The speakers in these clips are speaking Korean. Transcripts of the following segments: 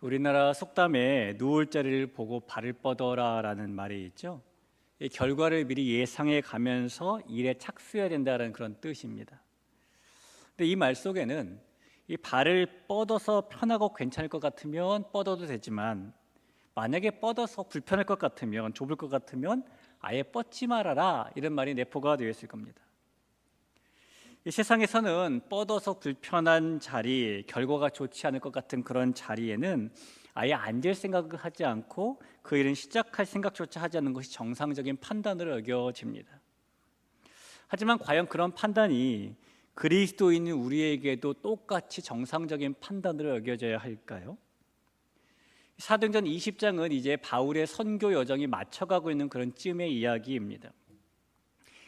우리나라 속담에 누울 자리를 보고 발을 뻗어라 라는 말이 있죠. 이 결과를 미리 예상해 가면서 일에 착수해야 된다는 그런 뜻입니다. 근데 이 말 속에는 이 발을 뻗어서 편하고 괜찮을 것 같으면 뻗어도 되지만, 만약에 뻗어서 불편할 것 같으면, 좁을 것 같으면 아예 뻗지 말아라, 이런 말이 내포가 되어 있을 겁니다. 이 세상에서는 뻗어서 불편한 자리, 결과가 좋지 않을 것 같은 그런 자리에는 아예 앉을 생각을 하지 않고 그 일은 시작할 생각조차 하지 않는 것이 정상적인 판단으로 여겨집니다. 하지만 과연 그런 판단이 그리스도인인 우리에게도 똑같이 정상적인 판단으로 여겨져야 할까요? 사도행전 20장은 이제 바울의 선교 여정이 맞춰가고 있는 그런 쯤의 이야기입니다.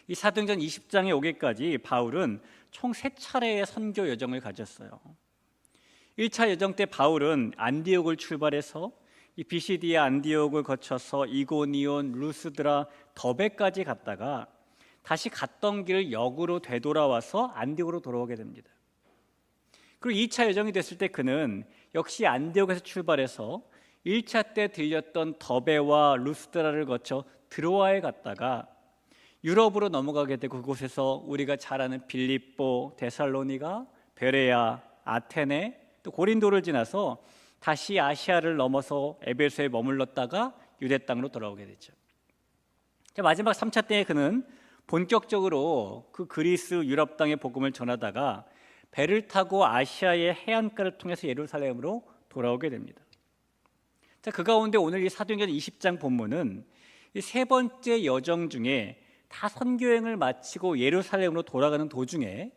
이 사도행전 20장에 오기까지 바울은 총 3차례의 선교 여정을 가졌어요. 1차 여정 때 바울은 안디옥을 출발해서 이 비시디아 안디옥을 거쳐서 이고니온, 루스드라, 더베까지 갔다가 다시 갔던 길을 역으로 되돌아와서 안디옥으로 돌아오게 됩니다. 그리고 2차 여정이 됐을 때 그는 역시 안디옥에서 출발해서 1차 때 들렸던 더베와 루스드라를 거쳐 드로아에 갔다가 유럽으로 넘어가게 되고, 그곳에서 우리가 잘 아는 빌립보, 데살로니가, 베레아, 아테네, 또 고린도를 지나서 다시 아시아를 넘어서 에베소에 머물렀다가 유대 땅으로 돌아오게 되죠. 마지막 3차 때에 그는 본격적으로 그 그리스 유럽 땅의 복음을 전하다가 배를 타고 아시아의 해안가를 통해서 예루살렘으로 돌아오게 됩니다. 그 가운데 오늘 이 사도행전 20장 본문은 이 3번째 여정 중에 다 선교행을 마치고 예루살렘으로 돌아가는 도중에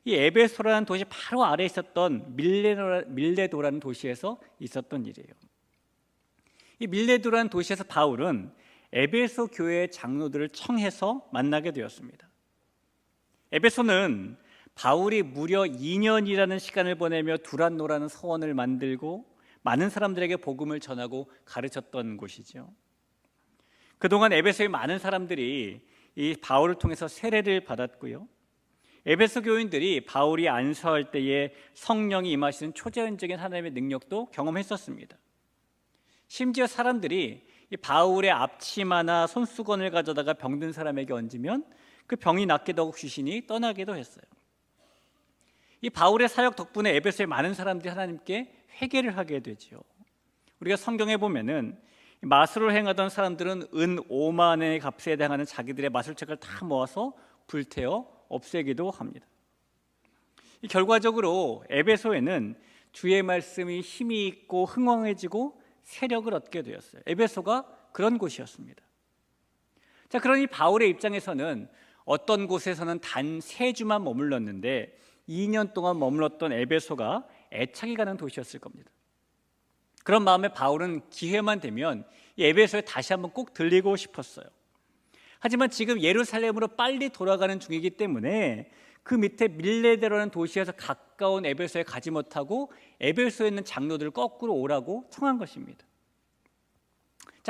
이 에베소라는 도시 바로 아래에 있었던 밀레도라는 도시에서 있었던 일이에요. 이 밀레도라는 도시에서 바울은 에베소 교회의 장로들을 청해서 만나게 되었습니다. 에베소는 바울이 무려 2년이라는 시간을 보내며 두란노라는 서원을 만들고 많은 사람들에게 복음을 전하고 가르쳤던 곳이죠. 그동안 에베소의 많은 사람들이 이 바울을 통해서 세례를 받았고요, 에베소 교인들이 바울이 안수할 때에 성령이 임하시는 초자연적인 하나님의 능력도 경험했었습니다. 심지어 사람들이 이 바울의 앞치마나 손수건을 가져다가 병든 사람에게 얹으면 그 병이 낫기도 하고 귀신이 떠나기도 했어요. 이 바울의 사역 덕분에 에베소의 많은 사람들이 하나님께 회개를 하게 되죠. 우리가 성경에 보면은 마술을 행하던 사람들은 은 5만의 값에 해당하는 자기들의 마술책을 다 모아서 불태워 없애기도 합니다. 결과적으로 에베소에는 주의 말씀이 힘이 있고 흥왕해지고 세력을 얻게 되었어요. 에베소가 그런 곳이었습니다. 그러니 바울의 입장에서는 어떤 곳에서는 단 3주만 머물렀는데 2년 동안 머물렀던 에베소가 애착이 가는 도시였을 겁니다. 그런 마음에 바울은 기회만 되면 이 에베소에 다시 한번 꼭 들리고 싶었어요. 하지만 지금 예루살렘으로 빨리 돌아가는 중이기 때문에 그 밑에 밀레데라는 도시에서 가까운 에베소에 가지 못하고 에베소에 있는 장로들을 거꾸로 오라고 청한 것입니다.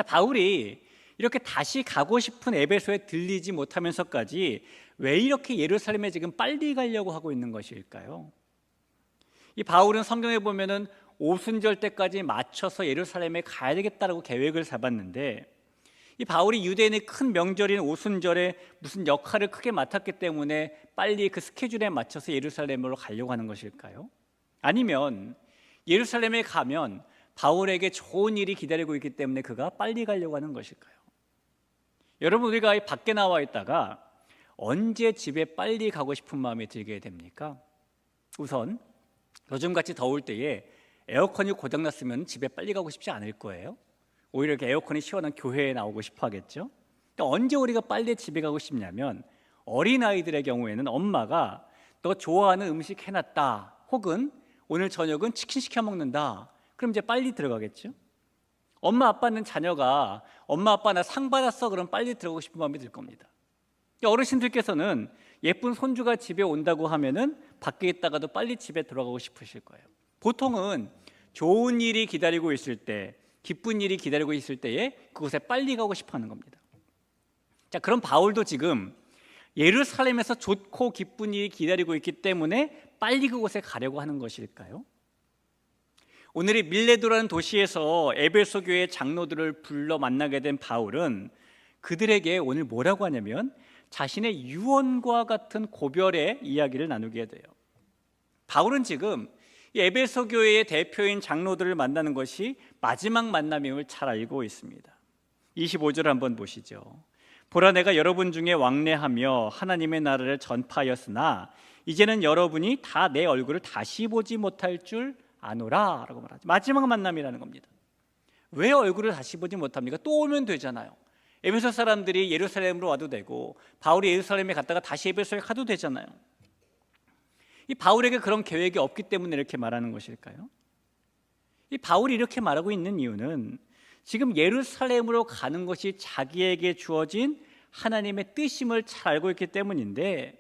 바울이 이렇게 다시 가고 싶은 에베소에 들리지 못하면서까지 왜 이렇게 예루살렘에 지금 빨리 가려고 하고 있는 것일까요? 이 바울은 성경에 보면은 오순절 때까지 맞춰서 예루살렘에 가야 되겠다라고 계획을 잡았는데, 이 바울이 유대인의 큰 명절인 오순절에 무슨 역할을 크게 맡았기 때문에 빨리 그 스케줄에 맞춰서 예루살렘으로 가려고 하는 것일까요? 아니면 예루살렘에 가면 바울에게 좋은 일이 기다리고 있기 때문에 그가 빨리 가려고 하는 것일까요? 여러분, 우리가 밖에 나와 있다가 언제 집에 빨리 가고 싶은 마음이 들게 됩니까? 우선 요즘같이 더울 때에 에어컨이 고장났으면 집에 빨리 가고 싶지 않을 거예요. 오히려 이렇게 에어컨이 시원한 교회에 나오고 싶어 하겠죠. 언제 우리가 빨리 집에 가고 싶냐면, 어린아이들의 경우에는 엄마가 너 좋아하는 음식 해놨다, 혹은 오늘 저녁은 치킨 시켜 먹는다, 그럼 이제 빨리 들어가겠죠. 엄마 아빠는 자녀가 엄마 아빠 나 상 받았어, 그럼 빨리 들어가고 싶은 마음이 들 겁니다. 어르신들께서는 예쁜 손주가 집에 온다고 하면은 밖에 있다가도 빨리 집에 들어가고 싶으실 거예요. 보통은 좋은 일이 기다리고 있을 때, 기쁜 일이 기다리고 있을 때에 그곳에 빨리 가고 싶어 하는 겁니다. 그럼 바울도 지금 예루살렘에서 좋고 기쁜 일이 기다리고 있기 때문에 빨리 그곳에 가려고 하는 것일까요? 오늘의 밀레도라는 도시에서 에베소 교회 장로들을 불러 만나게 된 바울은 그들에게 오늘 뭐라고 하냐면 자신의 유언과 같은 고별의 이야기를 나누게 돼요. 바울은 지금 이 에베소 교회의 대표인 장로들을 만나는 것이 마지막 만남임을 잘 알고 있습니다. 25절 한번 보시죠. 보라, 내가 여러분 중에 왕래하며 하나님의 나라를 전파하였으나 이제는 여러분이 다 내 얼굴을 다시 보지 못할 줄 아노라 라고 말하죠. 마지막 만남이라는 겁니다. 왜 얼굴을 다시 보지 못합니까? 또 오면 되잖아요. 에베소 사람들이 예루살렘으로 와도 되고 바울이 예루살렘에 갔다가 다시 에베소에 가도 되잖아요. 이 바울에게 그런 계획이 없기 때문에 이렇게 말하는 것일까요? 이 바울이 이렇게 말하고 있는 이유는 지금 예루살렘으로 가는 것이 자기에게 주어진 하나님의 뜻임을 잘 알고 있기 때문인데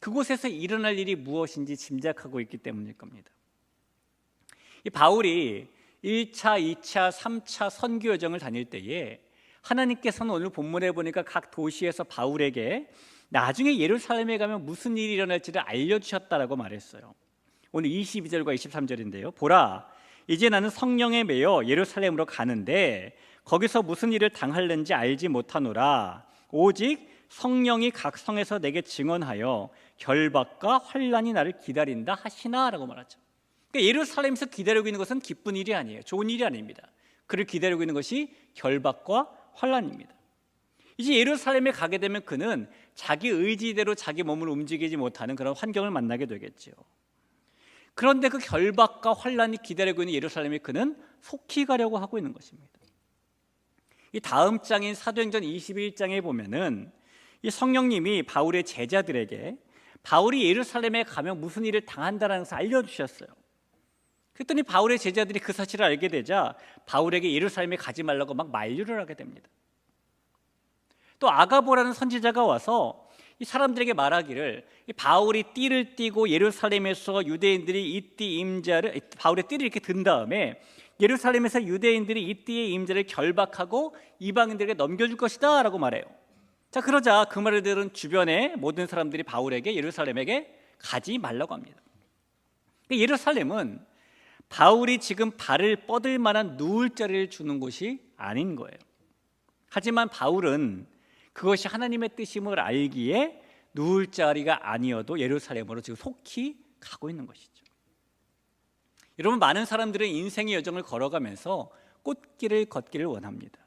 그곳에서 일어날 일이 무엇인지 짐작하고 있기 때문일 겁니다. 이 바울이 1차, 2차, 3차 선교 여정을 다닐 때에 하나님께서는 오늘 본문에 보니까 각 도시에서 바울에게 나중에 예루살렘에 가면 무슨 일이 일어날지를 알려주셨다라고 말했어요. 오늘 22절과 23절인데요. 보라, 이제 나는 성령에 매여 예루살렘으로 가는데 거기서 무슨 일을 당할는지 알지 못하노라. 오직 성령이 각 성에서 내게 증언하여 결박과 환난이 나를 기다린다 하시나라고 말하죠. 그러니까 예루살렘에서 기다리고 있는 것은 기쁜 일이 아니에요. 좋은 일이 아닙니다. 그를 기다리고 있는 것이 결박과 환난입니다. 이제 예루살렘에 가게 되면 그는 자기 의지대로 자기 몸을 움직이지 못하는 그런 환경을 만나게 되겠죠. 그런데 그 결박과 환난이 기다리고 있는 예루살렘에 그는 속히 가려고 하고 있는 것입니다. 이 다음 장인 사도행전 21장에 보면은 이 성령님이 바울의 제자들에게 바울이 예루살렘에 가면 무슨 일을 당한다라는 것을 알려주셨어요. 그랬더니 바울의 제자들이 그 사실을 알게 되자 바울에게 예루살렘에 가지 말라고 막 만류를 하게 됩니다. 또 아가보라는 선지자가 와서 이 사람들에게 말하기를 바울이 띠를 띠고 예루살렘에서 유대인들이 이 띠 임자를 바울의 띠를 이렇게 든 다음에 예루살렘에서 유대인들이 이 띠의 임자를 결박하고 이방인들에게 넘겨줄 것이다 라고 말해요. 자, 그러자 그 말을 들은 주변의 모든 사람들이 바울에게 예루살렘에게 가지 말라고 합니다. 예루살렘은 바울이 지금 발을 뻗을 만한 누울 자리를 주는 곳이 아닌 거예요. 하지만 바울은 그것이 하나님의 뜻임을 알기에 누울 자리가 아니어도 예루살렘으로 지금 속히 가고 있는 것이죠. 여러분, 많은 사람들은 인생의 여정을 걸어가면서 꽃길을 걷기를 원합니다.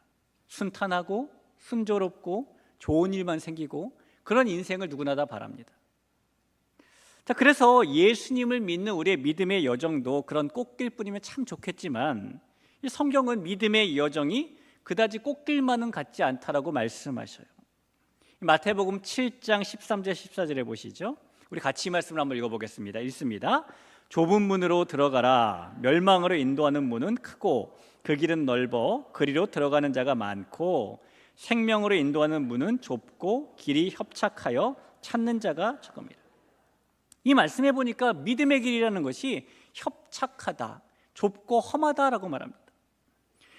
순탄하고 순조롭고 좋은 일만 생기고 그런 인생을 누구나 다 바랍니다. 자, 그래서 예수님을 믿는 우리의 믿음의 여정도 그런 꽃길뿐이면 참 좋겠지만 이 성경은 믿음의 여정이 그다지 꽃길만은 같지 않다라고 말씀하셔요. 마태복음 7장 13절 14절에 보시죠. 우리 같이 이 말씀을 한번 읽어보겠습니다. 읽습니다. 좁은 문으로 들어가라. 멸망으로 인도하는 문은 크고 그 길은 넓어 그리로 들어가는 자가 많고 생명으로 인도하는 문은 좁고 길이 협착하여 찾는 자가 적습니다. 이 말씀해 보니까 믿음의 길이라는 것이 협착하다, 좁고 험하다라고 말합니다.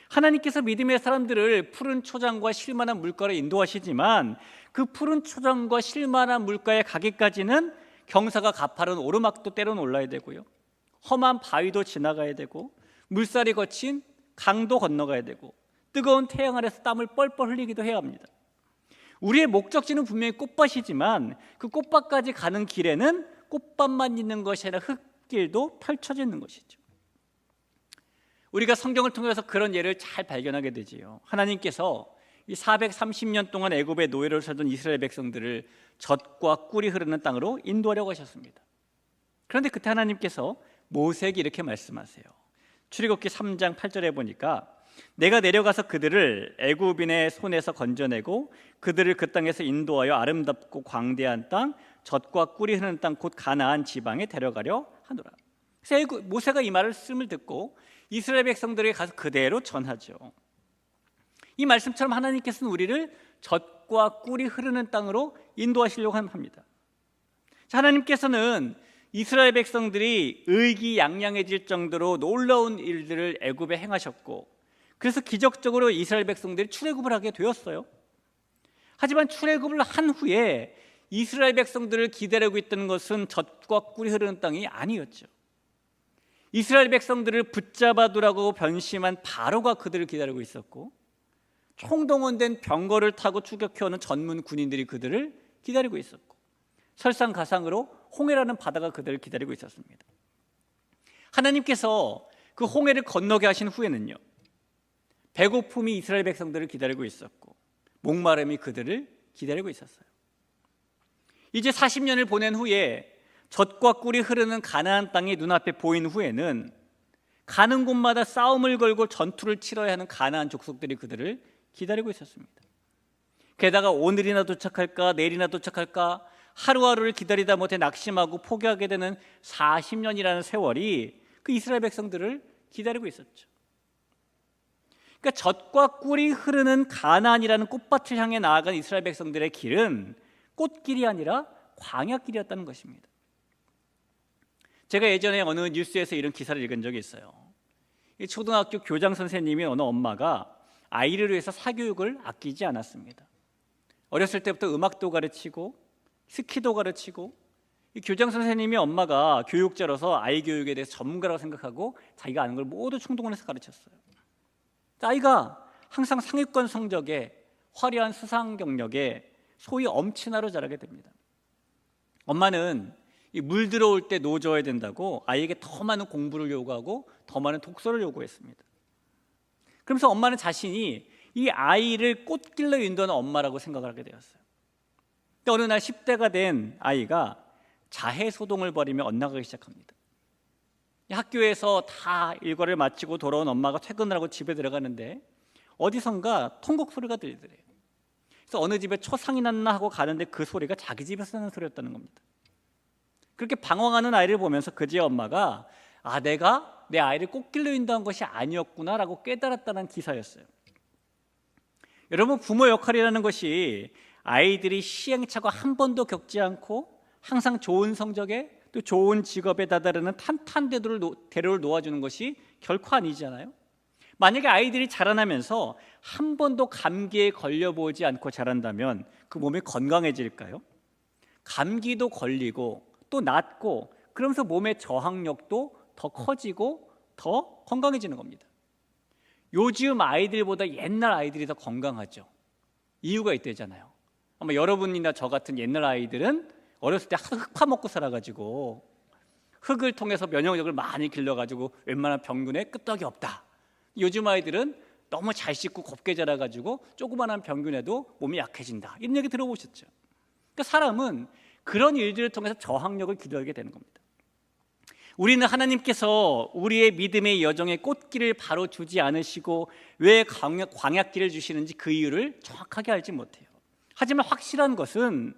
하나님께서 믿음의 사람들을 푸른 초장과 실만한 물가로 인도하시지만 그 푸른 초장과 실만한 물가에 가기까지는 경사가 가파른 오르막도 때로는 올라야 되고요, 험한 바위도 지나가야 되고 물살이 거친 강도 건너가야 되고 뜨거운 태양 아래서 땀을 뻘뻘 흘리기도 해야 합니다. 우리의 목적지는 분명히 꽃밭이지만 그 꽃밭까지 가는 길에는 꽃밭만 있는 것이 아니라 흙길도 펼쳐져 있는 것이죠. 우리가 성경을 통해서 그런 예를 잘 발견하게 되지요. 하나님께서 이 430년 동안 애굽의 노예로 살던 이스라엘 백성들을 젖과 꿀이 흐르는 땅으로 인도하려고 하셨습니다. 그런데 그때 하나님께서 모세에게 이렇게 말씀하세요. 출애굽기 3장 8절에 보니까 내가 내려가서 그들을 애굽인의 손에서 건져내고 그들을 그 땅에서 인도하여 아름답고 광대한 땅, 젖과 꿀이 흐르는 땅 곧 가나안 지방에 데려가려 하노라. 그래서 모세가 이 말씀을 듣고 이스라엘 백성들에게 가서 그대로 전하죠. 이 말씀처럼 하나님께서는 우리를 젖과 꿀이 흐르는 땅으로 인도하시려고 합니다. 하나님께서는 이스라엘 백성들이 의기양양해질 정도로 놀라운 일들을 애굽에 행하셨고 그래서 기적적으로 이스라엘 백성들이 출애굽을 하게 되었어요. 하지만 출애굽을 한 후에 이스라엘 백성들을 기다리고 있던 것은 젖과 꿀이 흐르는 땅이 아니었죠. 이스라엘 백성들을 붙잡아 두라고 변심한 바로가 그들을 기다리고 있었고, 총동원된 병거를 타고 추격해오는 전문 군인들이 그들을 기다리고 있었고, 설상가상으로 홍해라는 바다가 그들을 기다리고 있었습니다. 하나님께서 그 홍해를 건너게 하신 후에는요, 배고픔이 이스라엘 백성들을 기다리고 있었고, 목마름이 그들을 기다리고 있었어요. 이제 40년을 보낸 후에 젖과 꿀이 흐르는 가나안 땅이 눈앞에 보인 후에는 가는 곳마다 싸움을 걸고 전투를 치러야 하는 가나안 족속들이 그들을 기다리고 있었습니다. 게다가 오늘이나 도착할까 내일이나 도착할까 하루하루를 기다리다 못해 낙심하고 포기하게 되는 40년이라는 세월이 그 이스라엘 백성들을 기다리고 있었죠. 그러니까 젖과 꿀이 흐르는 가나안이라는 꽃밭을 향해 나아간 이스라엘 백성들의 길은 꽃길이 아니라 광야길이었다는 것입니다. 제가 예전에 어느 뉴스에서 이런 기사를 읽은 적이 있어요. 초등학교 교장 선생님이 어느 엄마가 아이를 위해서 사교육을 아끼지 않았습니다. 어렸을 때부터 음악도 가르치고 스키도 가르치고, 이 교장 선생님이 엄마가 교육자로서 아이 교육에 대해서 전문가라고 생각하고 자기가 아는 걸 모두 총동원해서 가르쳤어요. 아이가 항상 상위권 성적에 화려한 수상 경력에 소위 엄친아로 자라게 됩니다. 엄마는 물 들어올 때 노져야 된다고 아이에게 더 많은 공부를 요구하고 더 많은 독서를 요구했습니다. 그러면서 엄마는 자신이 이 아이를 꽃길로 인도하는 엄마라고 생각을 하게 되었어요. 어느 날 10대가 된 아이가 자해소동을 벌이며 엇나가기 시작합니다. 학교에서 다 일과를 마치고 돌아온 엄마가 퇴근을 하고 집에 들어가는데 어디선가 통곡 소리가 들리더래요. 그래서 어느 집에 초상이 났나 하고 가는데 그 소리가 자기 집에서 나는 소리였다는 겁니다. 그렇게 방황하는 아이를 보면서 그제야 엄마가 내가 내 아이를 꽃길로 인도한 것이 아니었구나 라고 깨달았다는 기사였어요. 여러분, 부모 역할이라는 것이 아이들이 시행착오 한 번도 겪지 않고 항상 좋은 성적에 또 좋은 직업에 다다르는 탄탄한 대로를 놓아주는 것이 결코 아니잖아요. 만약에 아이들이 자라나면서 한 번도 감기에 걸려보지 않고 자란다면 그 몸이 건강해질까요? 감기도 걸리고 또 낫고, 그러면서 몸의 저항력도 더 커지고 더 건강해지는 겁니다. 요즘 아이들보다 옛날 아이들이 더 건강하죠. 이유가 있대잖아요. 아마 여러분이나 저 같은 옛날 아이들은 어렸을 때 흙 파먹고 살아가지고 흙을 통해서 면역력을 많이 길러가지고 웬만한 병균에 끄떡이 없다. 요즘 아이들은 너무 잘 씻고 곱게 자라가지고 조그만한 병균에도 몸이 약해진다. 이런 얘기 들어보셨죠? 그러니까 사람은 그런 일들을 통해서 저항력을 길러게 되는 겁니다. 우리는 하나님께서 우리의 믿음의 여정에 꽃길을 바로 주지 않으시고 왜 광야길을 주시는지 그 이유를 정확하게 알지 못해요. 하지만 확실한 것은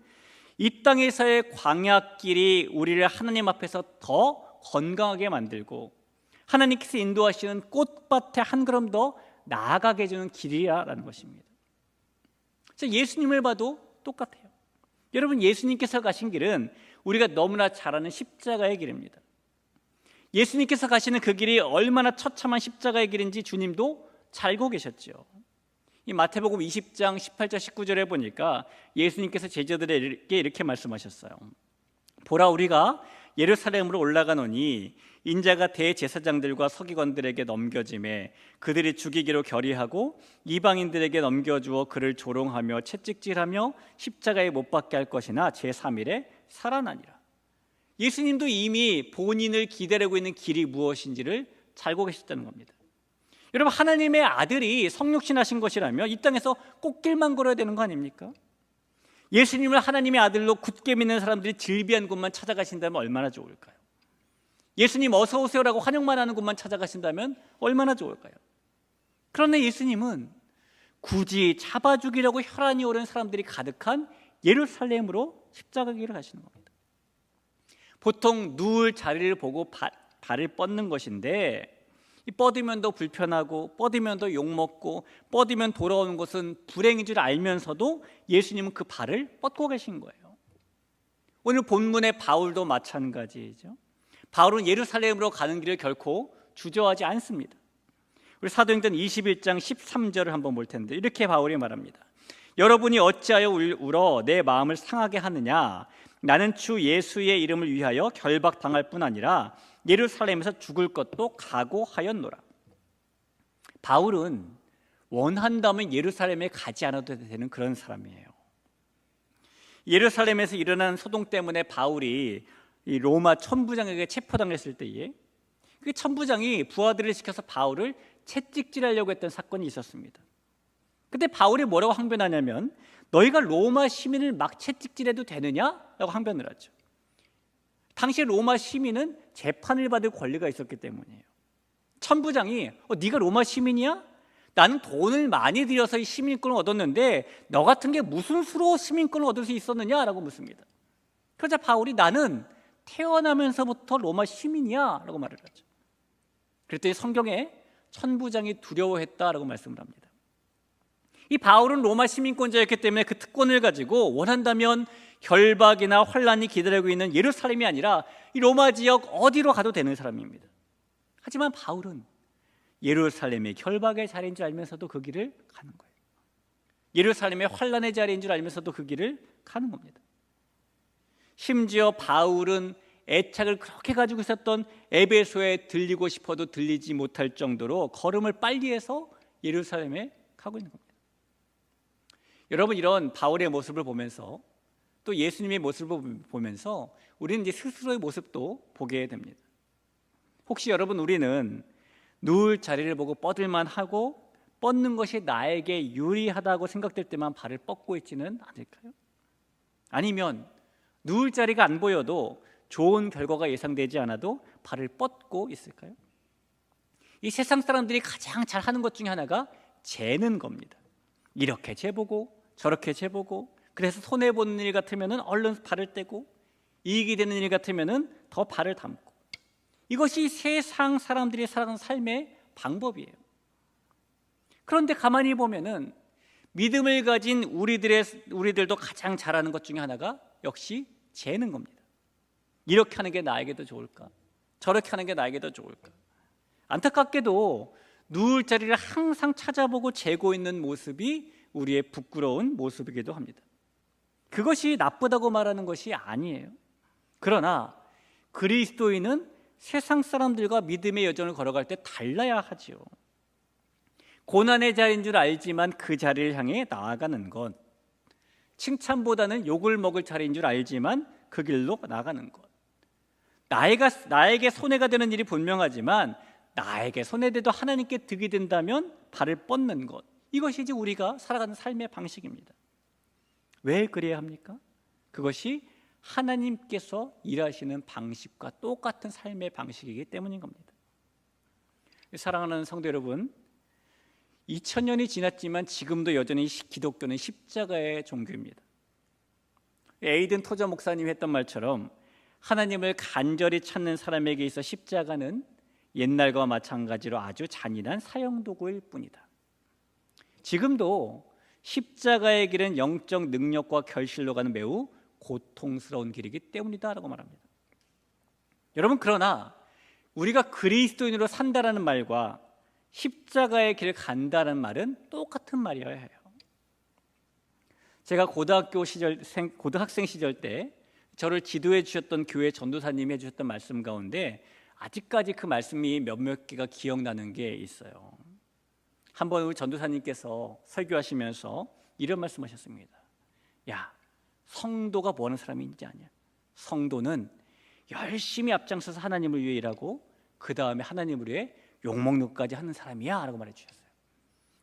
이 땅에서의 광야길이 우리를 하나님 앞에서 더 건강하게 만들고 하나님께서 인도하시는 꽃밭에 한 걸음 더 나아가게 해주는 길이라는 것입니다. 예수님을 봐도 똑같아요. 여러분, 예수님께서 가신 길은 우리가 너무나 잘 아는 십자가의 길입니다. 예수님께서 가시는 그 길이 얼마나 처참한 십자가의 길인지 주님도 잘 알고 계셨죠. 이 마태복음 20장 18절 19절에 보니까 예수님께서 제자들에게 이렇게 말씀하셨어요. 보라, 우리가 예루살렘으로 올라가노니 인자가 대제사장들과 서기관들에게 넘겨짐에 그들이 죽이기로 결의하고 이방인들에게 넘겨주어 그를 조롱하며 채찍질하며 십자가에 못 박게 할 것이나 제3일에 살아나니라. 예수님도 이미 본인을 기다리고 있는 길이 무엇인지를 잘 알고 계셨다는 겁니다. 여러분, 하나님의 아들이 성육신하신 것이라면 이 땅에서 꽃길만 걸어야 되는 거 아닙니까? 예수님을 하나님의 아들로 굳게 믿는 사람들이 즐비한 곳만 찾아가신다면 얼마나 좋을까요? 예수님 어서 오세요라고 환영만 하는 곳만 찾아가신다면 얼마나 좋을까요? 그런데 예수님은 굳이 잡아 죽이려고 혈안이 오른 사람들이 가득한 예루살렘으로 십자가 길을 가시는 겁니다. 보통 누울 자리를 보고 발을 뻗는 것인데, 뻗으면 더 불편하고 뻗으면 더 욕먹고 뻗으면 돌아오는 것은 불행인 줄 알면서도 예수님은 그 발을 뻗고 계신 거예요. 오늘 본문의 바울도 마찬가지죠. 바울은 예루살렘으로 가는 길을 결코 주저하지 않습니다. 우리 사도행전 21장 13절을 한번 볼 텐데 이렇게 바울이 말합니다. 여러분이 어찌하여 울어 내 마음을 상하게 하느냐? 나는 주 예수의 이름을 위하여 결박당할 뿐 아니라 예루살렘에서 죽을 것도 각오하였노라. 바울은 원한다면 예루살렘에 가지 않아도 되는 그런 사람이에요. 예루살렘에서 일어난 소동 때문에 바울이 이 로마 천부장에게 체포당했을 때에 그 천부장이 부하들을 시켜서 바울을 채찍질하려고 했던 사건이 있었습니다. 그때 바울이 뭐라고 항변하냐면 너희가 로마 시민을 막 채찍질해도 되느냐라고 항변을 하죠. 당시 로마 시민은 재판을 받을 권리가 있었기 때문이에요. 천부장이 네가 로마 시민이야? 나는 돈을 많이 들여서 이 시민권을 얻었는데 너 같은 게 무슨 수로 시민권을 얻을 수 있었느냐라고 묻습니다. 그러자 바울이 나는 태어나면서부터 로마 시민이야 라고 말을 하죠. 그랬더니 성경에 천부장이 두려워했다라고 말씀을 합니다. 이 바울은 로마 시민권자였기 때문에 그 특권을 가지고 원한다면 결박이나 환란이 기다리고 있는 예루살렘이 아니라 이 로마 지역 어디로 가도 되는 사람입니다. 하지만 바울은 예루살렘의 결박의 자리인 줄 알면서도 그 길을 가는 거예요. 예루살렘의 환란의 자리인 줄 알면서도 그 길을 가는 겁니다. 심지어 바울은 애착을 그렇게 가지고 있었던 에베소에 들리고 싶어도 들리지 못할 정도로 걸음을 빨리 해서 예루살렘에 가고 있는 겁니다. 여러분, 이런 바울의 모습을 보면서 또 예수님의 모습을 보면서 우리는 이제 스스로의 모습도 보게 됩니다. 혹시 여러분, 우리는 누울 자리를 보고 뻗을만 하고 뻗는 것이 나에게 유리하다고 생각될 때만 발을 뻗고 있지는 않을까요? 아니면 누울 자리가 안 보여도 좋은 결과가 예상되지 않아도 발을 뻗고 있을까요? 이 세상 사람들이 가장 잘하는 것 중에 하나가 재는 겁니다. 이렇게 재보고 저렇게 재보고, 그래서 손해보는 일 같으면 얼른 발을 떼고, 이익이 되는 일 같으면 더 발을 담고, 이것이 세상 사람들이 살아가는 삶의 방법이에요. 그런데 가만히 보면은 믿음을 가진 우리들도 가장 잘하는 것 중에 하나가 역시 재는 겁니다. 이렇게 하는 게 나에게도 좋을까? 저렇게 하는 게 나에게도 좋을까? 안타깝게도 누울 자리를 항상 찾아보고 재고 있는 모습이 우리의 부끄러운 모습이기도 합니다. 그것이 나쁘다고 말하는 것이 아니에요. 그러나 그리스도인은 세상 사람들과 믿음의 여정을 걸어갈 때 달라야 하지요. 고난의 자리인 줄 알지만 그 자리를 향해 나아가는 것, 칭찬보다는 욕을 먹을 자리인 줄 알지만 그 길로 나가는 것, 나에게 손해가 되는 일이 분명하지만 나에게 손해돼도 하나님께 득이 된다면 발을 뻗는 것, 이것이 이제 우리가 살아가는 삶의 방식입니다. 왜 그래야 합니까? 그것이 하나님께서 일하시는 방식과 똑같은 삶의 방식이기 때문인 겁니다. 사랑하는 성도 여러분, 2000년이 지났지만 지금도 여전히 기독교는 십자가의 종교입니다. 에이든 토저 목사님이 했던 말처럼 하나님을 간절히 찾는 사람에게 있어 십자가는 옛날과 마찬가지로 아주 잔인한 사형도구일 뿐이다. 지금도 십자가의 길은 영적 능력과 결실로 가는 매우 고통스러운 길이기 때문이다라고 말합니다. 여러분, 그러나 우리가 그리스도인으로 산다라는 말과 십자가의 길을 간다는 말은 똑같은 말이어야 해요. 제가 고등학생 시절 때 저를 지도해 주셨던 교회 전도사님이 해주셨던 말씀 가운데 아직까지 그 말씀이 몇몇 개가 기억나는 게 있어요. 한번 우리 전도사님께서 설교하시면서 이런 말씀하셨습니다. 야, 성도가 뭐 하는 사람인지 아냐? 성도는 열심히 앞장서서 하나님을 위해 일하고 그 다음에 하나님을 위해 욕먹는 것까지 하는 사람이야 라고 말해 주셨어요.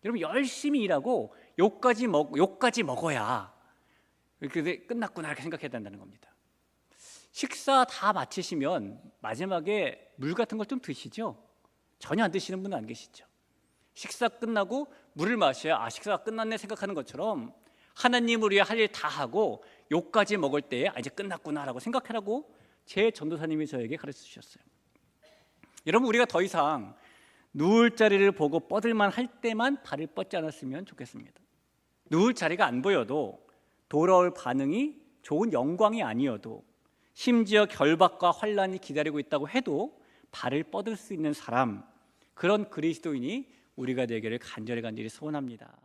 여러분, 열심히 일하고 욕까지 먹어야 이렇게 끝났구나 이렇게 생각해야 된다는 겁니다. 식사 다 마치시면 마지막에 물 같은 걸 좀 드시죠? 전혀 안 드시는 분은 안 계시죠? 식사 끝나고 물을 마셔야 식사가 끝났네 생각하는 것처럼 하나님을 위해 할 일 다 하고 욕까지 먹을 때에 이제 끝났구나라고 생각하라고 제 전도사님이 저에게 가르쳐 주셨어요. 여러분, 우리가 더 이상 누울 자리를 보고 뻗을만 할 때만 발을 뻗지 않았으면 좋겠습니다. 누울 자리가 안 보여도 돌아올 반응이 좋은 영광이 아니어도 심지어 결박과 환란이 기다리고 있다고 해도 발을 뻗을 수 있는 사람, 그런 그리스도인이 우리가 되기를 간절히 소원합니다.